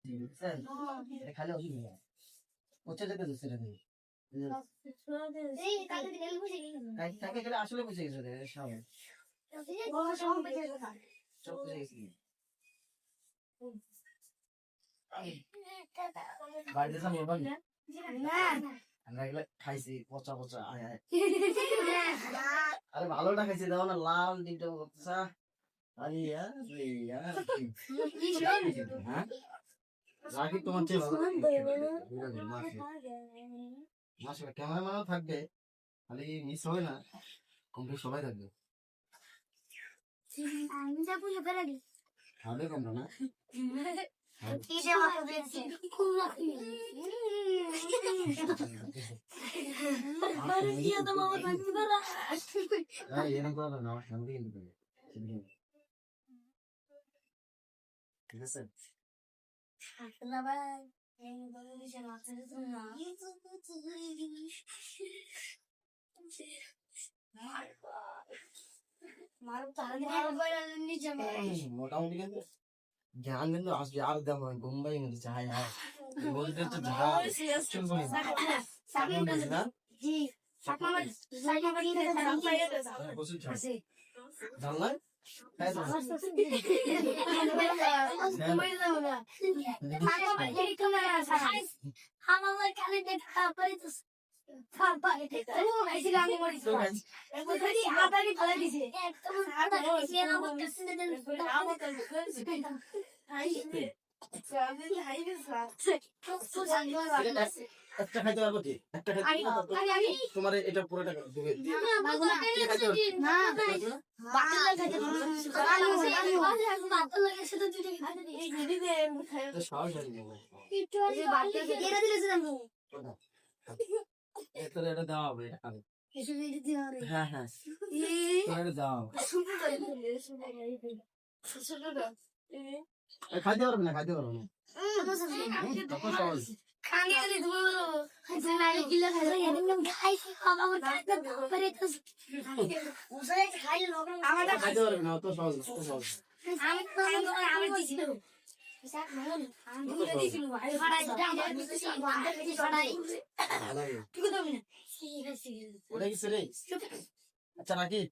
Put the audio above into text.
বুঝছেন? এটা খালি ওষুধ নেই। কোথায় যেতে দিচ্ছে এটা দিয়ে? তাকে গেলে আসলে বুঝে গেছে রে, সবাই। সব বুঝে গেছি। বাড়িতে যাবো বাড়ি? আমরা এগুলো খাইছি, পচা পচা, আয় আয়। আরে ভালোটা খাইছি, দাও না, লাল ডিমটা পচা। আরে আরে হ্যাঁ? রাখি তোমার চেয়ে ভালো। মাসে ক্যামেরাম্যানও থাকবে, খালি মিস হবে না, কমপ্লিট সবাই থাকবে। খাবে কমরা না? এরকম করো না, আমার সামনে কিন্তু ঠিক আছে। মোটামুটি কিন্তু জ্ঞান কিন্তু আসবে, আর দেবো বোম্বাই কিন্তু চাই বলতে তো জানলাম একটা খাইতে পারবো কি? একটা তোমার এটা পুরোটা এটা দেওয়া হবে। হ্যাঁ হ্যাঁ এটা দেওয়া হবে। খাইতে পারবে না, খাইতে পারবে না। আচ্ছা নাকি